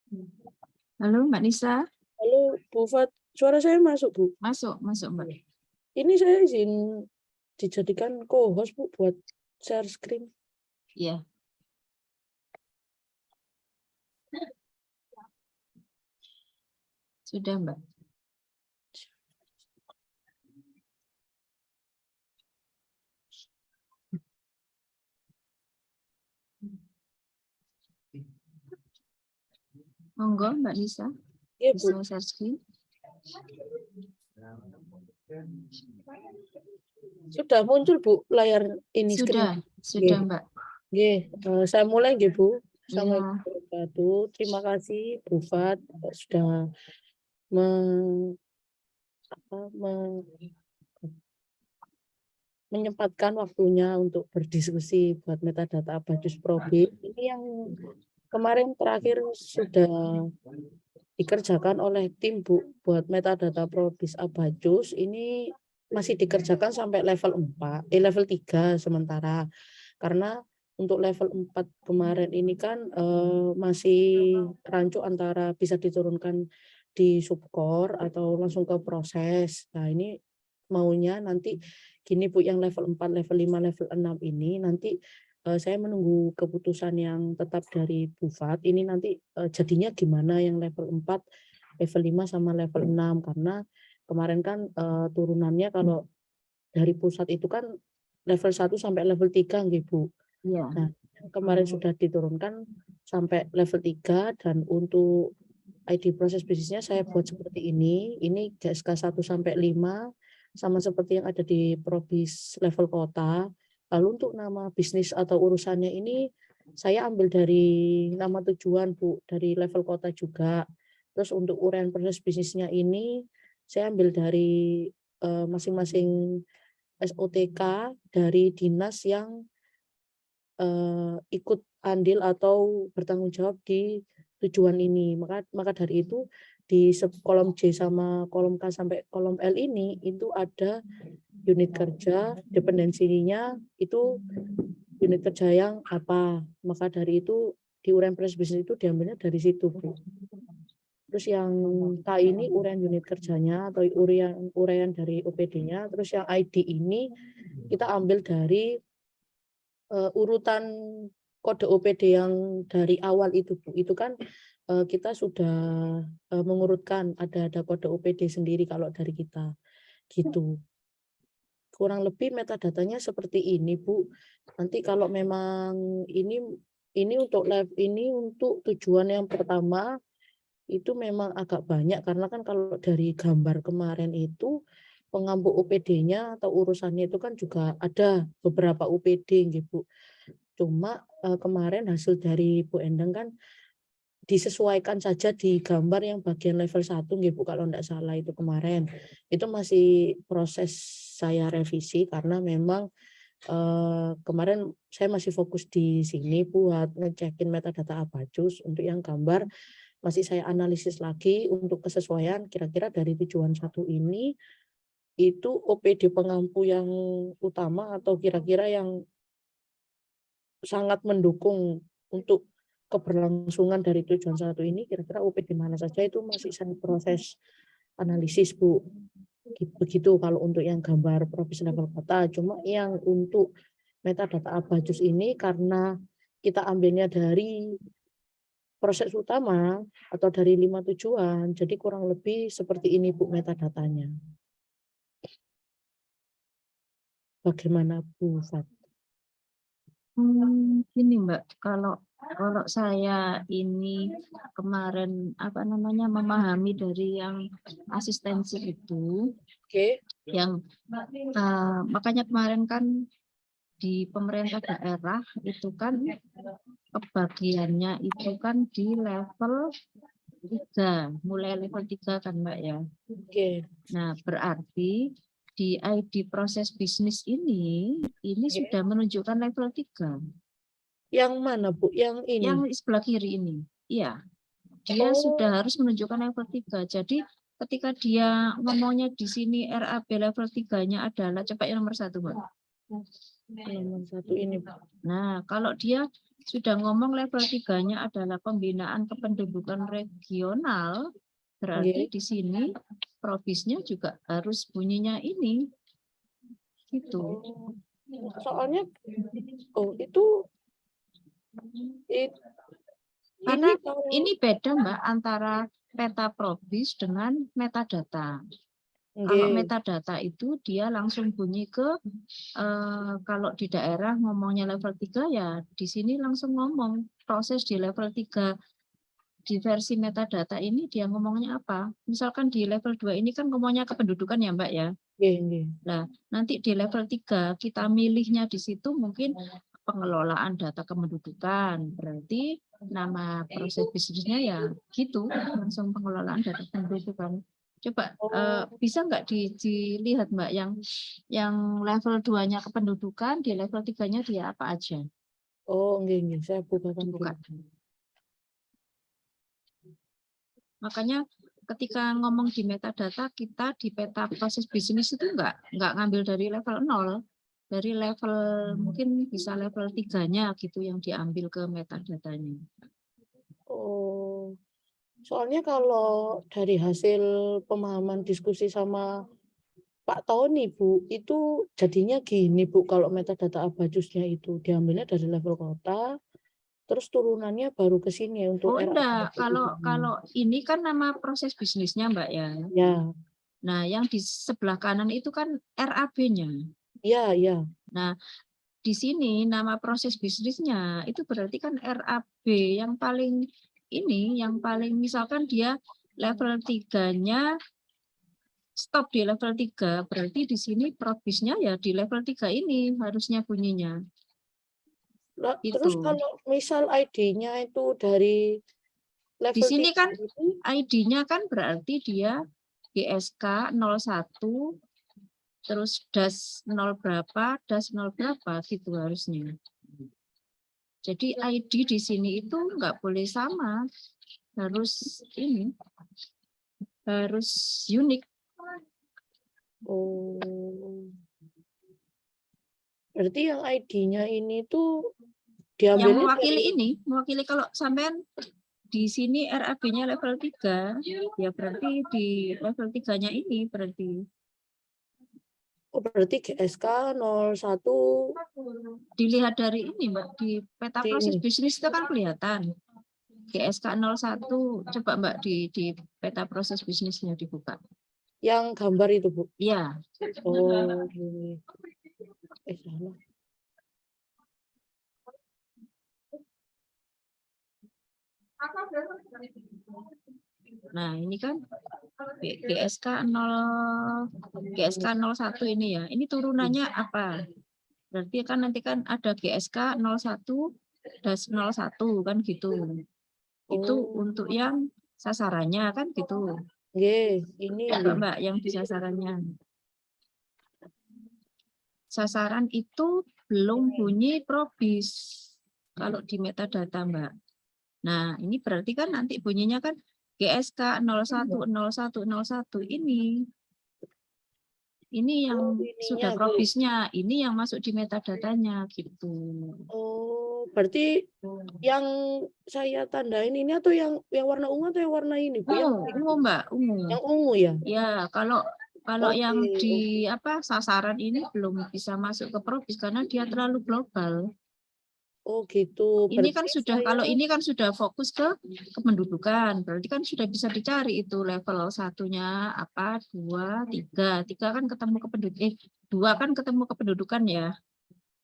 Halo Mbak Nisa. Halo Bu Fat, suara saya masuk Bu? Masuk Mbak. Ini saya izin dijadikan co-host Bu buat share screen. Iya. Sudah Mbak. Monggo Mbak Nisa. Iya Bu. Bisa share screen. Sudah muncul Bu layar ini Sudah screen. Mbak. Oke, saya mulai nggih Bu. Iya. Terima kasih Bu Fat sudah menyempatkan waktunya untuk berdiskusi buat metadata Abacus Probit. Ini yang kemarin terakhir sudah dikerjakan oleh tim Bu buat metadata Probis Abacus. Ini masih dikerjakan sampai level 3 sementara. Karena untuk level 4 kemarin ini kan masih rancu antara bisa diturunkan di subcore atau langsung ke proses. Nah, ini maunya nanti gini Bu, yang level 4, level 5, level 6 ini nanti saya menunggu keputusan yang tetap dari Bu Fat. Ini nanti jadinya gimana yang level 4, level 5 sama level 6 karena kemarin kan turunannya kalau dari pusat itu kan level 1 sampai level 3 nggih Bu. Iya. Nah, kemarin sudah diturunkan sampai level 3 dan untuk ID proses bisnisnya saya buat seperti ini. Ini GSK 1 sampai 5 sama seperti yang ada di Probis level kota. Lalu untuk nama bisnis atau urusannya ini saya ambil dari nama tujuan Bu, dari level kota juga. Terus untuk uraian proses bisnisnya ini saya ambil dari masing-masing SOTK dari dinas yang ikut andil atau bertanggung jawab di tujuan ini. Maka dari itu di kolom J sama kolom K sampai kolom L ini itu ada unit kerja, dependensinya itu unit kerja yang apa. Maka dari itu di uraian proses bisnis itu diambilnya dari situ, Bu. Terus yang K ini uraian unit kerjanya atau uraian dari OPD-nya. Terus yang ID ini kita ambil dari urutan kode OPD yang dari awal itu Bu. Itu kan kita sudah mengurutkan ada kode OPD sendiri kalau dari kita gitu. Kurang lebih metadatanya seperti ini Bu. Nanti kalau memang ini untuk tujuan yang pertama itu memang agak banyak karena kan kalau dari gambar kemarin itu pengampu OPD-nya atau urusannya itu kan juga ada beberapa OPD gitu. Cuma kemarin hasil dari Bu Endang kan disesuaikan saja di gambar yang bagian level 1 Bu kalau enggak salah itu kemarin. Itu masih proses saya revisi karena memang kemarin saya masih fokus di sini buat ngecekin metadata Abacus. Untuk yang gambar masih saya analisis lagi untuk kesesuaian kira-kira dari tujuan 1 ini itu OPD pengampu yang utama atau kira-kira yang sangat mendukung untuk keberlangsungan dari tujuan 1 ini kira-kira OPD mana saja itu masih saya proses analisis Bu. Begitu kalau untuk yang gambar Probis level kota. Cuma yang untuk metadata Abacus ini karena kita ambilnya dari proses utama atau dari 5 tujuan, jadi kurang lebih seperti ini Bu metadatanya. Bagaimana Bu Fat? Gini Mbak, kalau saya ini kemarin memahami dari yang asistensi itu, yang makanya kemarin kan di pemerintah daerah itu kan kebagiannya itu kan di level 3, mulai level 3 kan Mbak ya. Nah berarti di ID proses bisnis ini sudah menunjukkan level 3. Yang mana Bu? Yang ini? Yang sebelah kiri ini. Iya. Dia sudah harus menunjukkan level 3. Jadi ketika dia ngomongnya di sini RAB level 3-nya adalah coba yang nomor 1, Mbak. Nomor 1 ini, Pak. Nah, kalau dia sudah ngomong level 3-nya adalah pembinaan kependudukan regional, berarti Nggih. di sini provisnya juga harus bunyinya ini. Gitu. Oh, soalnya itu Karena kalau ini beda Mbak antara peta provis dengan metadata. Kalau nggih. metadata itu dia langsung bunyi ke kalau di daerah ngomongnya level 3 ya di sini langsung ngomong proses di level 3 di versi metadata ini dia ngomongnya apa? Misalkan di level 2 ini kan ngomongnya kependudukan ya Mbak ya. Nggih, nggih. Nah, nanti di level 3 kita milihnya di situ mungkin pengelolaan data kependudukan. Berarti nama proses bisnisnya ya gitu, langsung pengelolaan data kependudukan. Coba bisa nggak dilihat Mbak yang level 2-nya kependudukan, di level 3-nya dia apa aja? Oh, nggih, nggih. Saya bukakan dulu. Dibuka. Makanya ketika ngomong di metadata, kita di peta proses bisnis itu nggak ngambil dari level 0. Dari level mungkin bisa level 3-nya gitu yang diambil ke metadatanya. Oh, soalnya kalau dari hasil pemahaman diskusi sama Pak Tony, Bu, itu jadinya gini, Bu, kalau metadata Abajusnya itu diambilnya dari level kota, terus turunannya baru ke sini untuk Oh enggak, RAB. kalau ini kan nama proses bisnisnya Mbak ya. Ya, Nah yang di sebelah kanan itu kan RAB-nya. ya, ya. Nah di sini nama proses bisnisnya itu berarti kan RAB yang paling ini, yang paling misalkan dia level 3-nya stop di level 3, berarti di sini provisnya ya di level 3 ini harusnya bunyinya. Terus Itu. kalau misal ID-nya itu dari Di level sini 3 kan itu, ID-nya kan berarti dia GSK 01 terus das 0 berapa, das 0 berapa gitu harusnya. Jadi ID di sini itu nggak boleh sama, harus ini, harus unik. oh, berarti yang ID-nya ini tuh Yang diambilnya mewakili dari, ini, mewakili kalau sampean di sini RAB-nya level 3, ya berarti di level 3-nya ini berarti. oh berarti GSK 01 Dilihat dari ini Mbak, di peta di proses ini. bisnis itu kan kelihatan. GSK 01, coba Mbak di peta proses bisnisnya dibuka. Yang gambar itu, Bu. Iya. Oh, ini. Salah. Nah, ini kan GSK 01 ini ya. Ini turunannya apa? Berarti kan nanti kan ada GSK 01 das 01 kan gitu. Itu Oh, untuk yang sasarannya kan gitu. nggih, ini Coba nggih. Mbak yang di sasarannya. Sasaran itu belum bunyi probis kalau di metadata Mbak. Nah, ini berarti kan nanti bunyinya kan GSK 010101 ini. Ini Oh, yang sudah ininya, Bu. probisnya, ini yang masuk di metadatanya gitu. Oh, berarti yang saya tandain ini atau yang warna ungu atau yang warna ini, Bu? Yang Ungu Mbak, ungu. yang ungu ya? Ya, kalau Oke, yang oke. di sasaran ini belum bisa masuk ke probis karena dia terlalu global. Oh, gitu. Ini kan Berarti sudah saya kalau ini kan sudah fokus ke kependudukan, berarti kan sudah bisa dicari itu level satunya apa, 2, 3. 3 kan ketemu kependudukan, 2 kan ketemu kependudukan ya.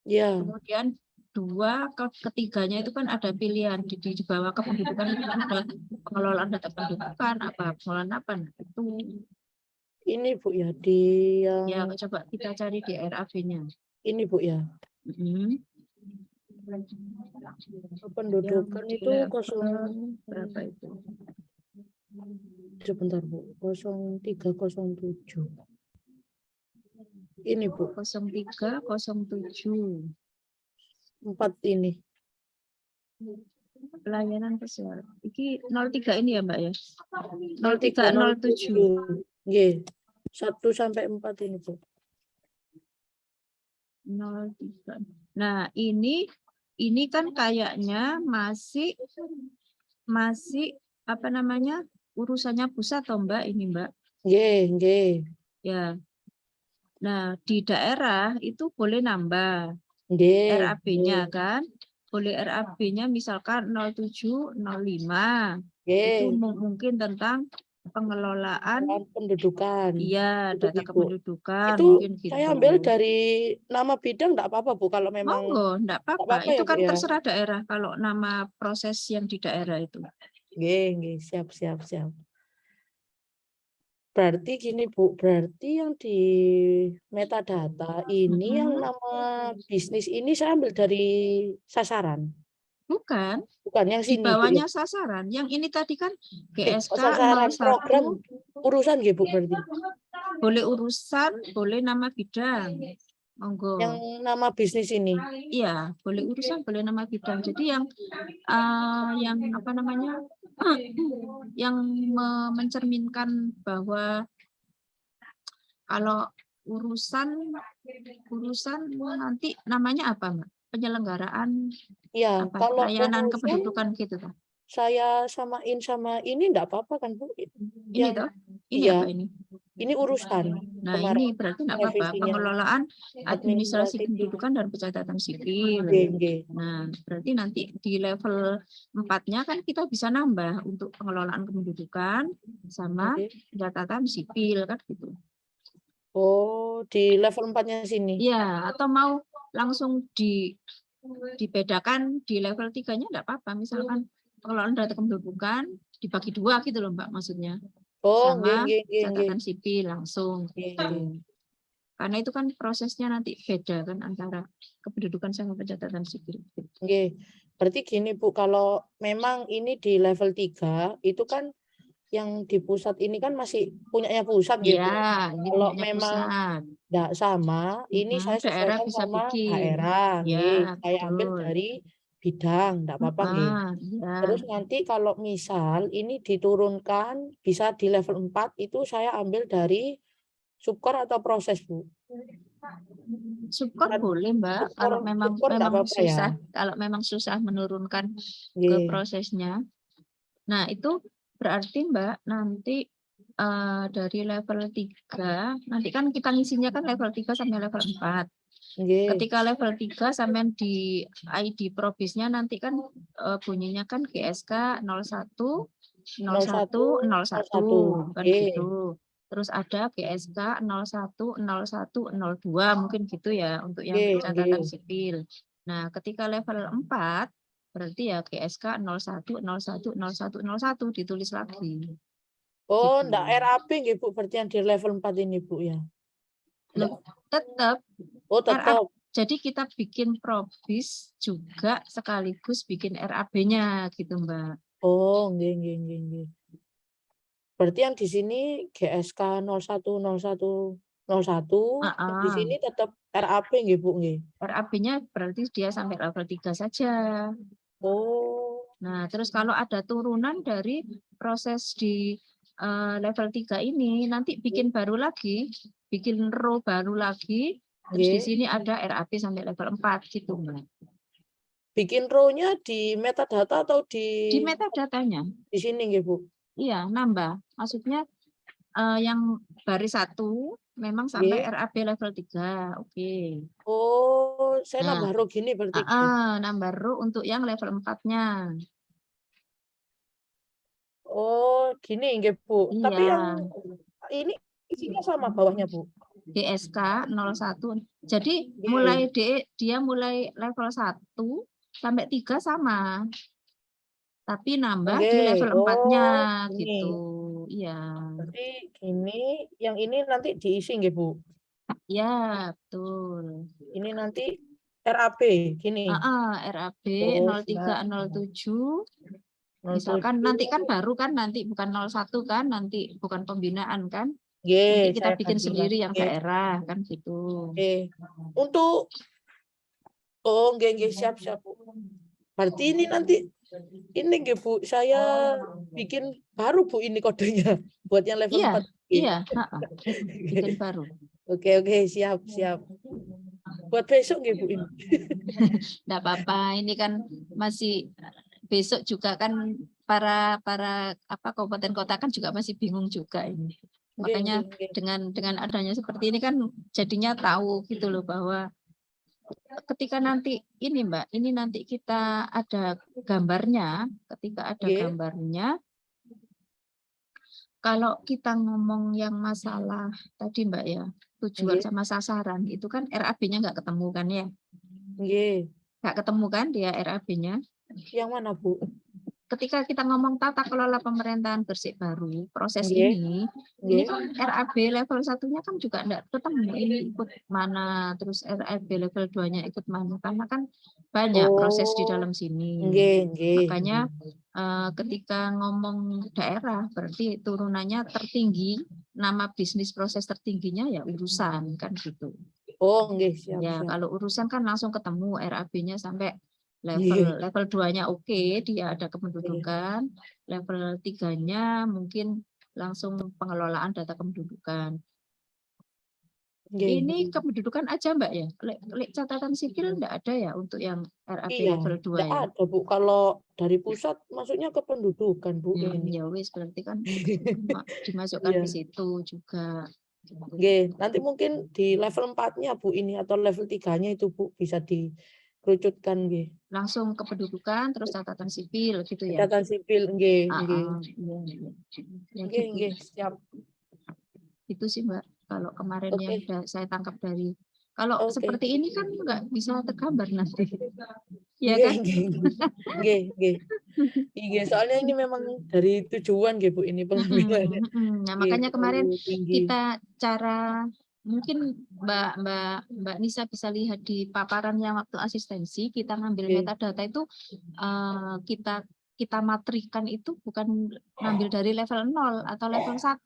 ya, Kemudian 2 ketiganya itu kan ada pilihan di bawah kependudukan itu kan ada pengelolaan data kependudukan, apa pengelolaan apa nah, itu ini, Bu ya, di yang ya coba kita cari di RAB-nya. ini, Bu ya. Yang Kependudukan di itu level berapa itu? sebentar, Bu. 0307. Ini, Bu. 0307. 4 ini. Pelayanan kesehatan. Iki 03 ini ya Mbak ya? 0307. 0307. Nggih. 1 sampai 4 ini, Bu. 03. Nah, ini ini kan kayaknya masih apa namanya urusannya pusat toh Mbak ini Mbak. Nggih, nggih. Ya. Nah, di daerah itu boleh nambah Nggih, RAB-nya kan. Boleh RAB-nya misalkan 07, 05. Itu nggih. mungkin tentang pengelolaan Laporan pendudukan. iya Itu data Ibu. kependudukan Itu mungkin saya gitu. ambil dari nama bidang enggak apa-apa Bu kalau memang Monggo, enggak enggak apa-apa. apa-apa ya Itu Bu kan ya. terserah daerah kalau nama proses yang di daerah itu. Nggih, nggih, siap, siap, siap. Berarti gini Bu, berarti yang di metadata ini yang nama bisnis ini saya ambil dari sasaran. Bukan, Bukan yang di sini Bu ya. bawahnya sasaran. Yang ini tadi kan GSK Sasaran 01. program urusan nggih Bu berarti. Boleh urusan, boleh nama bidang. Monggo. Yang nama bisnis ini. Iya, boleh urusan, boleh nama bidang. Jadi yang apa namanya? Yang mencerminkan bahwa kalau urusan nanti namanya apa, Mbak? Penyelenggaraan Iya, apa? kalau Layanan urusan kependudukan gitu kan. saya samain sama ini enggak apa-apa kan Bu? Ini Yang toh? Ini iya, apa ini? ini urusan Nah, kemarin ini berarti enggak apa-apa. revisinya Pengelolaan administrasi administrasi. kependudukan dan pencatatan sipil. Nggih, nggih. Nah, berarti nanti di level 4-nya kan kita bisa nambah untuk pengelolaan kependudukan sama Nggih. pencatatan sipil kan gitu. Oh, di level 4-nya sini. Iya, atau mau langsung dibedakan di level 3-nya enggak apa-apa. Misalkan pengelolaan data kependudukan dibagi 2 gitu loh, Mbak, maksudnya. Oh, nggih, Sama nggih, nggih, nggih. catatan sipil langsung Nggih, gitu. nggih. Karena itu kan prosesnya nanti beda kan antara kependudukan sama pencatatan sipil. Nggih. Berarti gini Bu, kalau memang ini di level 3 itu kan yang di pusat ini kan masih punyanya pusat nggih Iya, Bu. ini Kalau punyanya memang pusat. enggak sama, ini saya Daerah sesuaikan bisa sama bikin. daerah, nggih. Ya, Saya ambil betul. dari bidang, enggak apa-apa nggih. Iya. Terus nanti kalau misal ini diturunkan bisa di level 4 itu saya ambil dari subkor atau proses Bu? Subkor Kan boleh, Mbak, kalau memang subkor enggak apa-apa ya? susah, kalau memang susah menurunkan ke Nggih. prosesnya. Nah, itu berarti Mbak nanti dari level 3, nanti kan kita ngisinya kan level 3 sampai level 4. Nggih. Ketika level 3 sampai di ID probisnya nanti kan bunyinya kan GSK 01, 01, 01 kan Nggih. gitu. Terus ada GSK 01, 01, 02 mungkin gitu ya untuk yang Nggih, pencatatan nggih. sipil. Nah, ketika level 4 berarti ya GSK 01, 01, 01, 01 ditulis lagi. Oh, Gitu. enggak RAB nggih Bu, berarti yang di level 4 ini Bu ya? Loh, tetap Oh, tetap. jadi kita bikin probis juga sekaligus bikin RAB-nya gitu, Mbak. Oh, nggih, nggih, nggih, nggih. Berarti yang di sini GSK 01, 01, 01, yang di sini tetap RAB nggih Bu nggih? RAB-nya berarti dia sampai level 3 saja. Oh. Nah, terus kalau ada turunan dari proses di level 3 ini, nanti bikin baru lagi, bikin row baru lagi, terus di Nggih. sini ada RAB sampai level 4 gitu, Mbak. Bikin row-nya di metadata atau Di metadatanya. Di sini nggih Bu? Iya, nambah. Maksudnya yang baris 1 memang sampai Nggih. RAB level 3. Oke. Oh, saya Nah, nambah row gini berarti nggih? nambah row untuk yang level 4-nya. Oh, gini nggih Bu. Tapi Iya. yang ini isinya sama bawahnya Bu? GSK 01. Jadi Nggih. dia mulai level 1 sampai 3 sama. Tapi nambah di Nggih. level 4-nya Oh, gitu. gini. Iya. Berarti gini, yang ini nanti diisi nggih Bu? Iya, betul. Ini nanti RAB gini? RAB Oh, 03, siap. 07. Misalkan 07. nanti kan baru kan nanti bukan 01 kan, nanti bukan pembinaan kan. Nanti Nggih, kita saya bikin ganti sendiri lagi yang nggih. daerah kan gitu. Nggih. Untuk oh, nggih, nggih, siap, siap Bu. Berarti ini nanti ini nggih Bu, saya bikin baru Bu ini kodenya buat yang level Iya, 4 nggih. iya, bikin baru. Oke, oke, siap, siap. Buat besok nggih Bu ini. Enggak apa-apa, ini kan masih besok juga kan para kabupaten kota kan juga masih bingung juga ini. Nggih, Makanya nggih, nggih. dengan adanya seperti ini kan jadinya tahu gitu loh bahwa ketika nanti ini Mbak, ini nanti kita ada gambarnya, ketika ada Nggih, gambarnya, kalau kita ngomong yang masalah tadi Mbak ya, tujuan nggih, sama sasaran, itu kan RAB-nya nggak ketemu kan ya? nggih. Nggak ketemu kan dia RAB-nya? Yang mana Bu? Ketika kita ngomong tata kelola pemerintahan bersih baru, proses Nggih, ini nggih. kan RAB level 1-nya kan juga enggak ketemu ini ikut mana, terus RAB level 2-nya ikut mana, karena kan banyak proses di Oh, dalam sini. nggih, nggih, Makanya nggih. ketika ngomong daerah berarti turunannya tertinggi, nama bisnis proses tertingginya ya urusan kan gitu. Oh, nggih, siap, Ya, siap. kalau urusan kan langsung ketemu RAB-nya sampai Nggih, level 2-nya oke, dia ada nggih. kependudukan, level 3-nya mungkin langsung pengelolaan data kependudukan. Nggih, Ini nggih. kependudukan aja Mbak ya? Catatan sipil enggak ada ya untuk yang RAB Iya, level 2 enggak ya? ada Bu. Kalau dari pusat masuknya ke pendudukan Bu ini. Ya wis berarti kan dimasukkan di Iya. situ juga. Nggih, nanti mungkin di level 4-nya Bu ini atau level 3-nya itu Bu bisa dikerucutkan nggih. Langsung kependudukan terus catatan sipil gitu ya. Catatan sipil nggih, nggih. Iya, iya. Ya Nggih, gitu. nggih, siap. Itu sih Mbak, kalau kemarin yang Oke, saya tangkap dari, kalau oke. seperti ini kan nggak bisa tergambar nanti, ya Nggih, kan? nggih, nggih. Nggih, nggih. Iya, soalnya ini memang dari tujuan nggih Bu ini pengambilannya. Nah Nggih, makanya kemarin terlalu tinggi. kita cara mungkin Mbak Nisa bisa lihat di paparan yang waktu asistensi kita ngambil Nggih. metadata itu kita matrikan itu bukan ngambil dari level 0 atau level 1.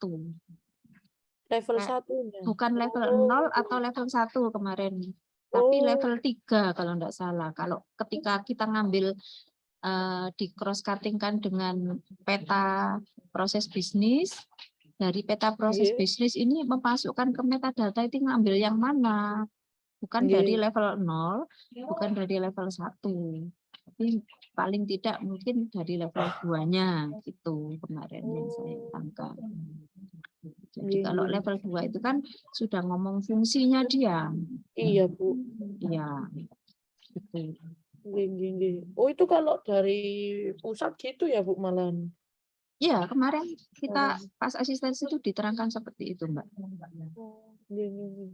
Level 1-nya. Bukan level 0 Oh, atau level 1 kemarin, tapi oh, level 3 kalau enggak salah. Kalau ketika kita ngambil di cross cutting kan dengan peta proses bisnis, dari peta proses nggih, bisnis ini memasukkan ke metadata itu ngambil yang mana? Bukan dari nggih. level 0, bukan dari level 1. Tapi paling tidak mungkin dari level 2-nya gitu kemarin yang saya Oh, tangkap. Jadi nggih, kalau nggih. level 2 itu kan sudah ngomong fungsinya dia. Iya Bu. Iya, gitu. Nggih, nggih, nggih. Oh, itu kalau dari pusat gitu ya Bu malahan? Iya, kemarin kita Oh, pas asistensi itu diterangkan seperti itu, Mbak. oh, nggih, nggih, nggih.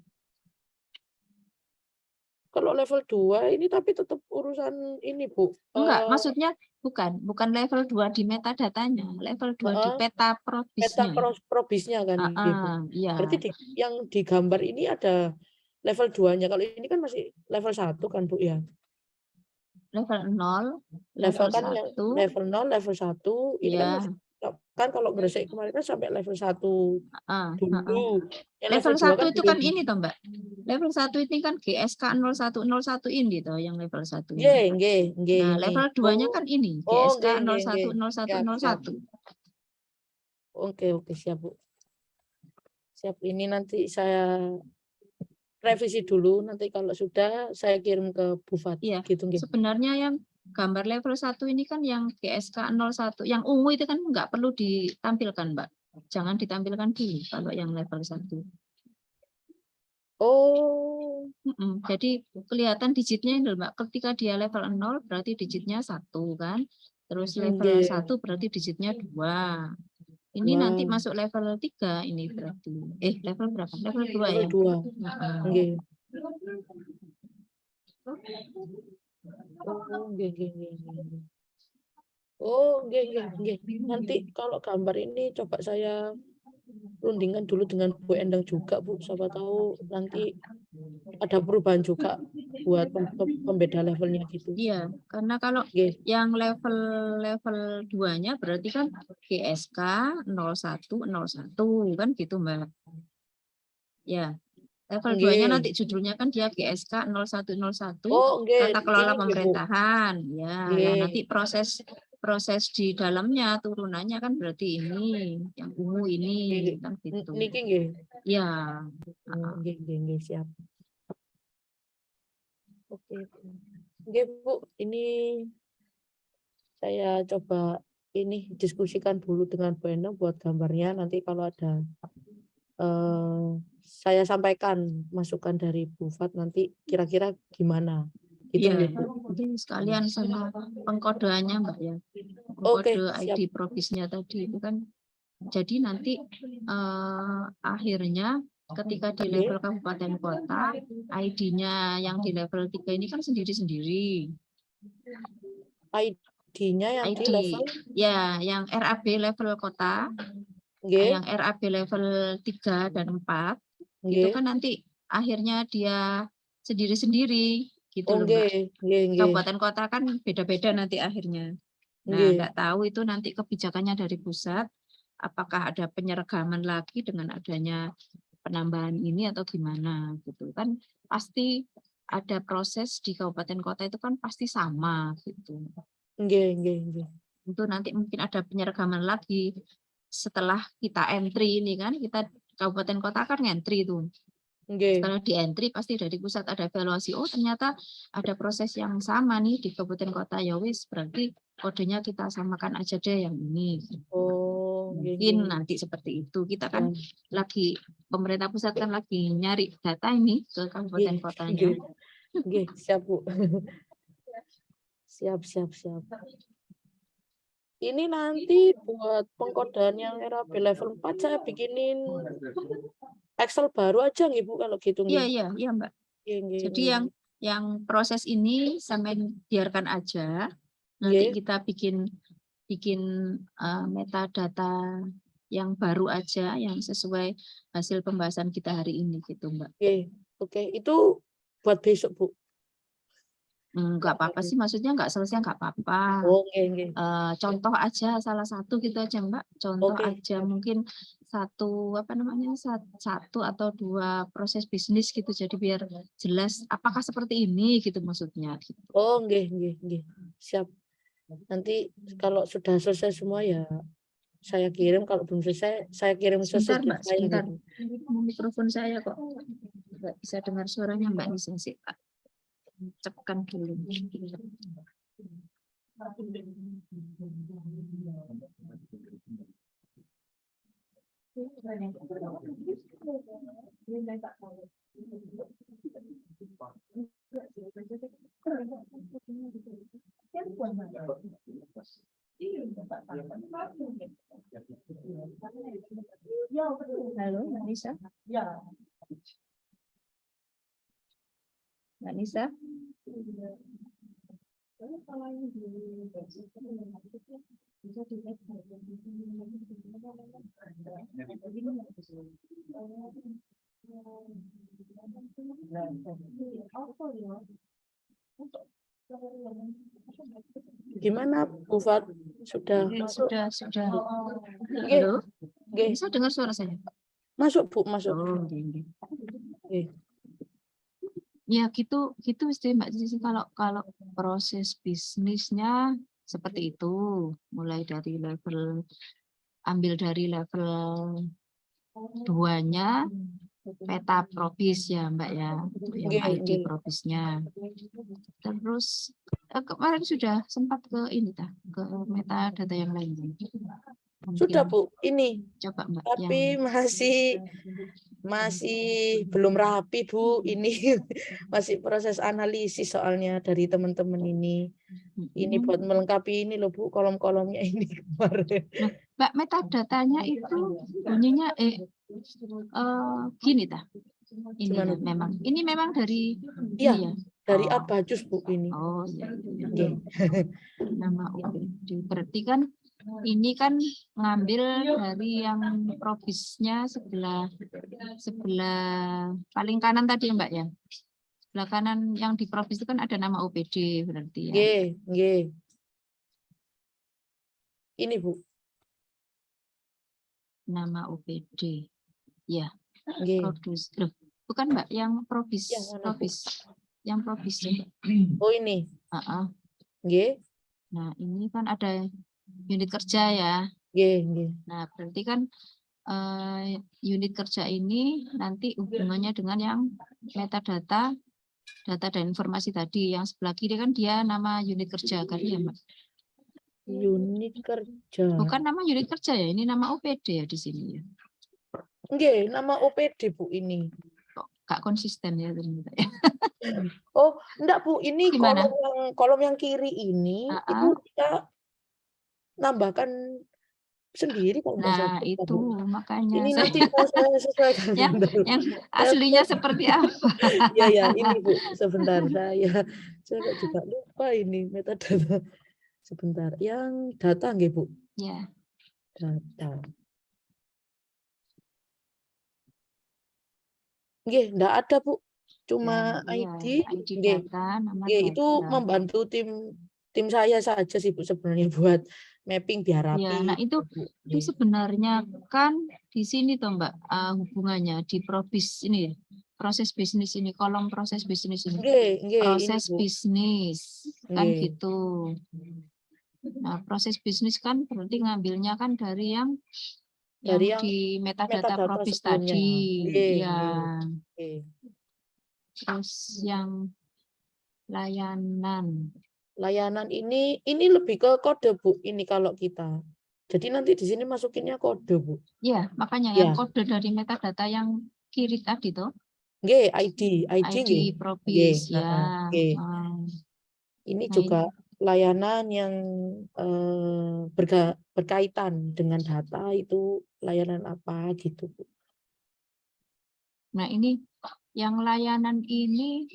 Kalau level 2 ini tapi tetap urusan ini Bu, Enggak, maksudnya bukan level 2 di metadatanya, level 2 di heeh, peta peta probisnya. probisnya kan nggih Bu. Iya, Berarti yang digambar ini ada level 2-nya, kalau ini kan masih level 1 kan Bu ya? level 0, Level level kan yang 1, level 0, level 1 ini kan masih ya, kan kalau Gresik kemarin kan sampai level 1 dulu, yang level level 2 1 kan itu kan belum. ini toh, Mbak. Level 1 ini kan GSK 0101 ini toh yang level 1 ini. Nggih, nggih, nggih, Nah, nggih. level 2-nya Oh, kan ini, oh, GSK nggih, nggih, nggih. 01 01 Siap, siap. 01. Oke, oke, siap Bu. Siap, ini nanti saya revisi dulu, nanti kalau sudah saya kirim ke Bufat, Iya, gitu nggih. sebenarnya yang gambar level 1 ini kan yang GSK 01, yang ungu itu kan nggak perlu ditampilkan, Mbak. Jangan ditampilkan dulu kalau yang level 1. Oh, Jadi kelihatan digitnya ini, Mbak. Ketika dia level 0 berarti digitnya 1 kan. Terus level nggih. 1 berarti digitnya 2. Ini nanti Wah, masuk level 3 ini berarti. Level berapa? Level 2 level ya. 2. Nggih. Oh, nggih, nggih, nggih, nggih, nggih. Oh, nggih, nggih, nggih. Nanti kalau gambar ini coba saya rundingkan dulu dengan Bu Endang juga, Bu. Siapa tahu nanti ada perubahan juga buat pembeda levelnya gitu. Iya, karena kalau Nggih, yang level 2-nya berarti kan GSK 0101 kan gitu, Mbak. Ya, level 2-nya nggih. nanti judulnya kan dia GSK 0101 Oh, nggih, Tata Kelola ini nggih, Bu. Pemerintahan. Ya, nah Nggih. nanti proses di dalamnya turunannya kan berarti ini, yang ungu Nggih. ini kan gitu. Niki nggih. Ya, Oh, nggih, nggih, nggih, siap. Oke. Oke, Bu, ini saya coba ini diskusikan dulu dengan Bu Eno buat gambarnya. Nanti kalau ada saya sampaikan masukan dari Bu Fat nanti kira-kira gimana. Gitu Iya, nggih, Bu? jadi sekalian sama pengkodeannya Mbak ya. Oke, Kode siap. ID provisnya tadi itu kan. Jadi nanti akhirnya ketika di Oke. level kabupaten kota, ID-nya yang di level 3 ini kan sendiri-sendiri. ID-nya yang di ID, level ya yang RAB level kota, nggih, yang RAB level 3 dan 4, itu nggih. kan nanti akhirnya dia sendiri-sendiri gitu Oh, loh Mbak. nggih, nggih, nggih. Kabupaten kota kan beda-beda nanti akhirnya. Nah, Nggih. enggak tahu itu nanti kebijakannya dari pusat, apakah ada penyeragaman lagi dengan adanya penambahan ini atau gimana gitu kan. Pasti ada proses di kabupaten kota itu kan pasti sama gitu. Nggih, nggih, nggih. Itu nanti mungkin ada penyeragaman lagi setelah kita entry ini kan, kita kabupaten kota kan entry itu. Nggih. Setelah di entry pasti dari pusat ada evaluasi, oh ternyata ada proses yang sama nih di kabupaten kota, ya wis berarti kodenya kita samakan aja deh yang ini. Oh, nggih, Mungkin nggih. nanti seperti itu. Kita Ya. kan lagi, pemerintah pusat kan lagi nyari data ini ke kabupaten Nggih, kotanya. nggih. Nggih, siap, Bu. Siap, siap, siap. Ini nanti buat pengkodean yang RAB level 4 saya bikinin Excel baru aja nggih, Bu, kalau gitu Iya, nggih. iya, iya Mbak. Nggih, nggih, Jadi nggih. yang proses ini sampai biarkan aja. Nanti Nggih, kita bikin metadata yang baru aja, yang sesuai hasil pembahasan kita hari ini gitu Mbak. nggih. Oke, itu buat besok, Bu. Enggak apa-apa sih, maksudnya enggak selesai enggak apa-apa. Oh, nggih, nggih. Contoh aja salah satu gitu aja Mbak. Contoh Oke, aja siap. mungkin satu apa namanya satu atau dua proses bisnis gitu. Jadi biar jelas apakah seperti ini gitu maksudnya. Gitu. Oh, nggih, nggih, nggih. Siap. Nanti kalau sudah selesai semua ya saya kirim, kalau belum selesai saya kirim Sebentar sesudah Mbak, saya sebentar. gitu. Mikrofon saya kok nggak bisa dengar suaranya Mbak Nisa sih. Cepkan dulu. Halo, Mbak Nisa. Mbak Nisa. Gimana, Bu Fat? Sudah masuk? Sudah. Nggih, Halo, nggih. bisa dengar suara saya? Masuk, Bu, masuk. Oh, nggih. Nggih. Ya gitu mesti Mbak Sisi, kalau proses bisnisnya seperti itu, mulai dari ambil dari level 2-nya peta propis ya Mbak ya, untuk yang Nggih, ID nggih. propisnya. Terus kemarin sudah sempat ke ini ke metadata yang lain. Sudah, Mungkin Bu. Ini. coba Mbak Tapi yang masih belum rapi, Bu. Ini masih proses analisis soalnya dari teman-teman ini. Ini buat melengkapi ini loh, Bu, kolom-kolomnya ini kemarin. Nah, Mbak, metadatanya itu bunyinya gini tah. Ini Gimana, ya, Bu? ini memang dari Iya, ini ya. dari Oh, Abajus, Bu, ini. oh iya. Nggih. Nama UPD. Berarti kan ini kan ngambil dari yang provisnya sebelah paling kanan tadi Mbak ya. Sebelah kanan yang di provis itu kan ada nama UPD berarti ya. Nggih, nggih. Ini, Bu. Nama UPD. Ya. Nggih. Produs. Loh, bukan Mbak yang provis. Yang mana, Bu? Yang provis. Oh, ini. Uh-uh. Nggih. Nah, ini kan ada unit kerja ya. Nggih, nggih. Nah, berarti kan unit kerja ini nanti hubungannya dengan yang metadata data dan informasi tadi. Yang sebelah kiri kan dia nama unit kerja kan ya, Mbak? Unit kerja. Bukan nama unit kerja ya, ini nama OPD ya di sini ya. Nggih, nama OPD Bu ini. Kok gak konsisten ya ternyata ya. Oh, enggak Bu, ini Gimana? kolom yang kiri ini itu kita nambahkan sendiri kalau enggak Nah, salah itu Bu. makanya Ini nanti mau saya sesuaikan yang bentar. aslinya seperti apa? Iya ya, ini Bu, sebentar saya kok juga lupa ini metadata. Sebentar, yang data nggih Bu? Ya. Data. Nggih, enggak ada Bu. Cuma Ya, ID, ID nggih. data, nama Nggih, itu data. membantu tim saya saja sih Bu sebenarnya buat mapping biar Ya, rapi. nah itu sebenarnya kan di sini toh Mbak, hubungannya di ini proses bisnis ini, kolom proses bisnis ini. Nggih, nggih, ini Proses Bu. bisnis kan Nggih. gitu. Nah, proses bisnis kan berarti ngambilnya kan dari yang Dari yang di metadata metadata probis sebelumnya. tadi. Nggih, Ya. nggih. Terus yang layanan. Layanan ini lebih ke kode Bu, ini kalau kita. Jadi nanti di sini masukinnya kode Bu. Ya, makanya yang kode dari metadata yang kiri tadi tuh. Nggih, ID nggih. probis Nggih, ya. nggih. Ini Nah, juga layanan yang berkaitan dengan data itu layanan apa gitu Bu. Nah, ini yang layanan ini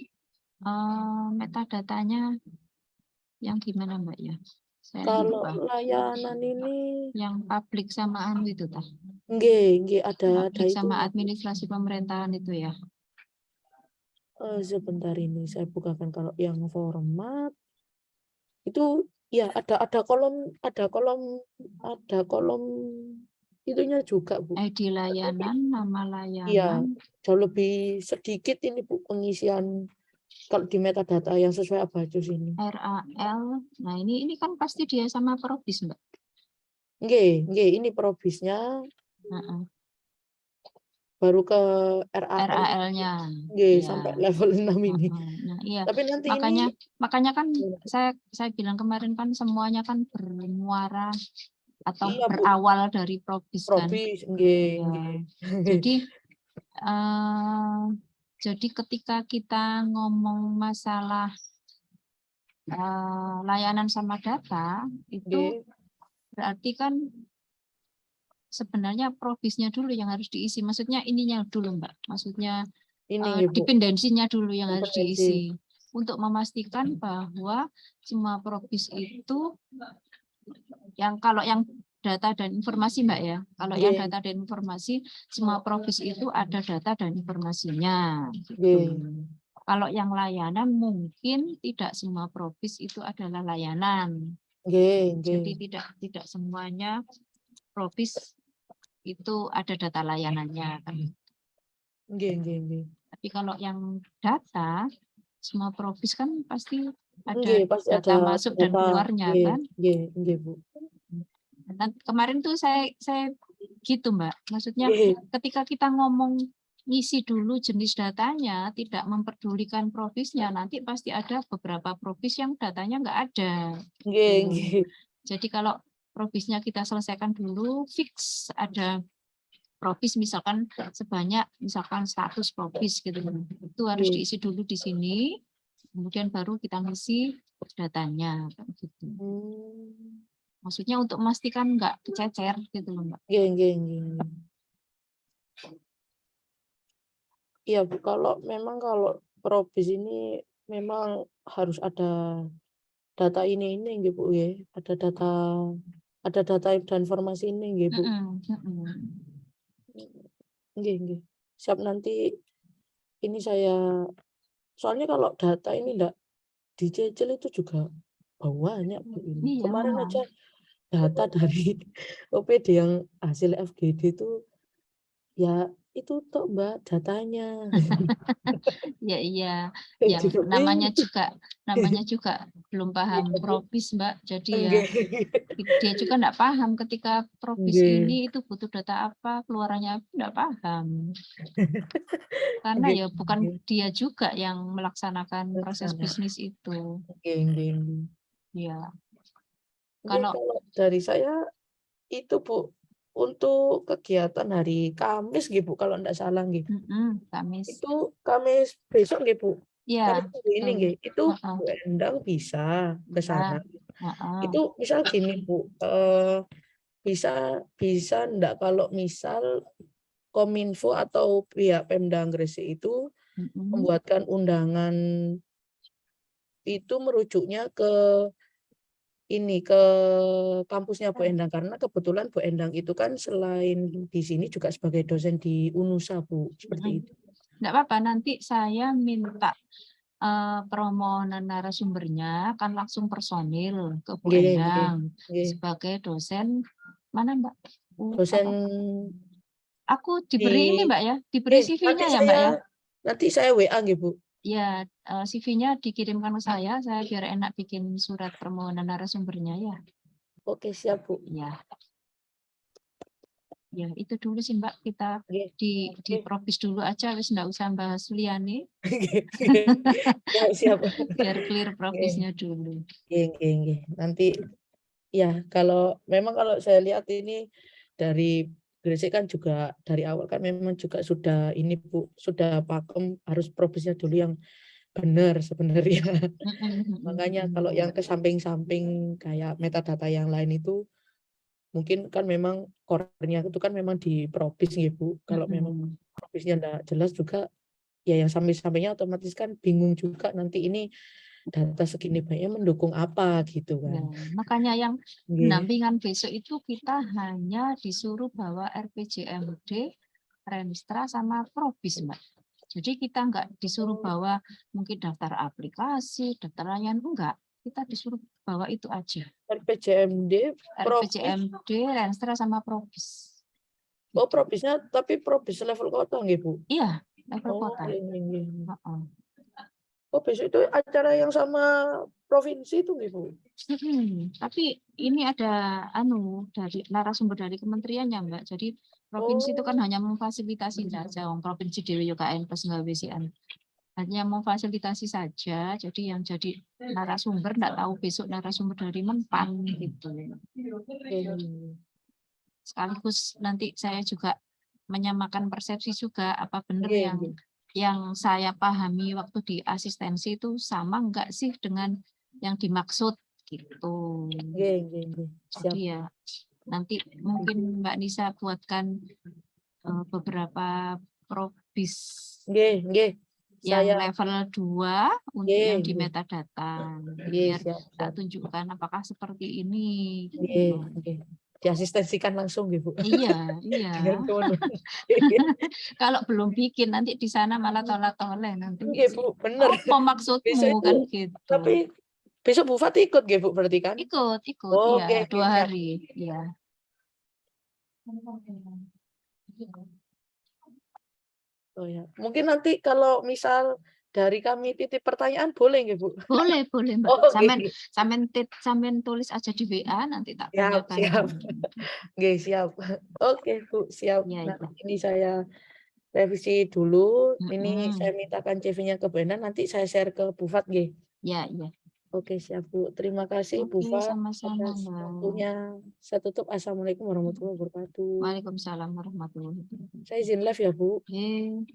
metadatanya yang gimana Mbak ya? Saya Kalau lupa. layanan ini Yang publik sama itu tah. nggih ada Publik itu. sama administrasi pemerintahan itu ya. Sebentar ini saya bukakan kalau yang format itu ya ada kolom itunya juga Bu. ID layanan, nama Iya, layanan. jauh lebih sedikit ini Bu pengisian kalau di metadata yang sesuai Abacus ini. RAL. Nah, ini kan pasti dia sama probis, Mbak. Nggih, ini probisnya. Baru ke RAL-nya. Nggih, Ya. sampai level 6 ini. Nah, iya. Tapi nanti makanya kan saya bilang kemarin kan semuanya kan bermuara atau iya, berawal dari probis kan. probis, nggih, Ya. nggih. Jadi ketika kita ngomong masalah layanan sama data itu berarti kan sebenarnya probisnya dulu yang harus diisi. Maksudnya ininya dulu Mbak. Maksudnya dependensinya dulu yang harus diisi. Untuk memastikan bahwa semua probis itu kalau yang data dan informasi Mbak ya. Kalau yang data dan informasi, semua probis itu ada data dan informasinya. Gitu. Kalau yang layanan mungkin tidak semua probis itu adalah layanan. Jadi tidak semuanya probis itu ada data layanannya kan. Tapi kalau yang data, semua probis kan pasti ada data masuk dan keluarnya kan. Bu. Nah, kemarin tuh saya gitu Mbak. Maksudnya ketika kita ngomong ngisi dulu jenis datanya, tidak memperdulikan probisnya, nanti pasti ada beberapa probis yang datanya nggak ada. Jadi kalau probisnya kita selesaikan dulu, fix ada probis misalkan sebanyak misalkan 100 probis gitu. Itu harus diisi dulu di sini, kemudian baru kita ngisi datanya gitu. Maksudnya untuk memastikan nggak kececer gitu loh Mbak. Iya Bu, kalau probis ini memang harus ada data ini nggih Bu ya. Ada data dan informasi ini nggih Bu. Nggih. Siap, nanti ini saya soalnya kalau data ini enggak dicecil itu juga banyak Bu ini. Iya, Kemarin aja data dari OPD yang hasil FGD itu ya itu toh Mbak datanya. Ya iya, Saya yang juga namanya bingung. juga belum paham Iya, Bu. propis Mbak. Jadi ya Nggih. dia juga enggak paham ketika propis Nggih. ini itu butuh data apa, keluarannya apa, enggak paham. Karena Nggih, ya bukan nggih. dia juga yang melaksanakan proses Pelaksana. bisnis itu. Nggih, nggih, nggih. Ya, Nggih, kalau kalau dari saya itu Bu, untuk kegiatan hari Kamis nggih Bu, kalau enggak salah nggih. Kamis. Itu Kamis besok nggih Bu. Kamis Iya, minggu ini betul. nggih. Itu Heeh, Bu Endang bisa ke sana. bisa. Heeh. Itu misal gini Bu, bisa bisa enggak kalau misal Kominfo atau pihak Pemda Gresik itu Mm-mm. membuatkan undangan itu merujuknya ke ini, ke kampusnya Bu Endang, karena kebetulan Bu Endang itu kan selain di sini juga sebagai dosen di UNUSA Bu, seperti itu. Enggak apa-apa, nanti saya minta permohonan narasumbernya kan langsung personil ke Bu Nggih, nggih, Endang nggih. sebagai dosen mana Mbak? Dosen Apa? Aku diberi ini di Mbak ya, diberi nanti CV-nya ya Mbak ya. saya WA nggih Bu. Ya, CV-nya dikirimkan ke saya biar enak bikin surat permohonan narasumbernya ya. Oke, siap Bu. Ya, ya itu dulu sih Mbak, kita Nggih. di Oke. propis dulu aja, wis enggak usah bahas liane. Nggih, nggih. Siap, siap. Biar clear Nggih, provisnya dulu. nggih, nggih, nggih. Nanti ya kalau memang kalau saya lihat ini dari Gresik kan juga dari awal kan memang juga sudah ini Bu, sudah pakem harus provisnya dulu yang benar sebenarnya. Makanya kalau yang ke samping-samping kayak metadata yang lain itu mungkin kan memang core-nya itu kan memang di propis gitu Bu. Kalau memang provisnya enggak jelas juga ya yang samping-sampingnya otomatis kan bingung juga nanti ini data segini banyaknya mendukung apa gitu Ya, kan. makanya yang Nggih. pendampingan besok itu kita hanya disuruh bawa RPJMD, Renstra sama Probis, Mbak. Jadi kita enggak disuruh bawa mungkin daftar aplikasi, daftar layanan, enggak. Kita disuruh bawa itu aja. RPJMD, propis. RPJMD, Renstra sama Probis. Oh, propisnya tapi propis level kota nggih Bu. Iya, level Oh, kota. nggih, nggih, nggih. Heeh. Oh, besok itu acara yang sama provinsi itu nggih Bu. Tapi ini ada dari narasumber dari kementeriannya Mbak. Jadi provinsi itu kan Oh, hanya memfasilitasi saja. Provinsi Dewi UKN plus nggak WCN. Hanya memfasilitasi saja. Jadi yang jadi narasumber nggak tahu besok narasumber dari Menpan gitu. nggih. Sekaligus nanti saya juga menyamakan persepsi juga apa benar Nggih, nggih. yang saya pahami waktu di asistensi itu sama enggak sih dengan yang dimaksud gitu. Nggih, nggih, nggih. Siap. Jadi ya nanti mungkin Mbak Nisa buatkan beberapa probis Nggih, nggih. yang Saya level 2 untuk nggih, yang di nggih. metadata. Nggih, Biar siap, tak siap. tunjukkan apakah seperti ini. Nggih, Gitu. nggih. Diasistensikan langsung nggih Bu. Iya, iya. Dengan kementerian. Kalau belum bikin nanti di sana malah tolak-toleh nanti. Nggih Bu, bener. Apa Besok maksudmu itu kan gitu. tapi besok Bu Fat ikut nggih Bu berarti kan? Ikut, Oke, iya, oke, 2 siap. hari, iya. Oh ya. Mungkin nanti kalau misal dari kami titip pertanyaan boleh nggih Bu? Boleh, Mbak. Oke, nggih. Sampean tulis aja di WA nanti tak Siap, tanyakan. siap. Nggih, siap. Oke Bu, siap. Iya, Nah, iya. ini saya revisi dulu. Ini saya Mm-mm. mintakan CV-nya ke Bu Endang, nanti saya share ke Bu Fat nggih. Iya, iya. Oke, siap Bu. Terima kasih Bu Oke, Fat sama-sama, atas Mbak. waktunya. Saya tutup. Assalamualaikum warahmatullahi wabarakatuh. Waalaikumsalam warahmatullahi wabarakatuh. Saya izin live ya Bu. Oke.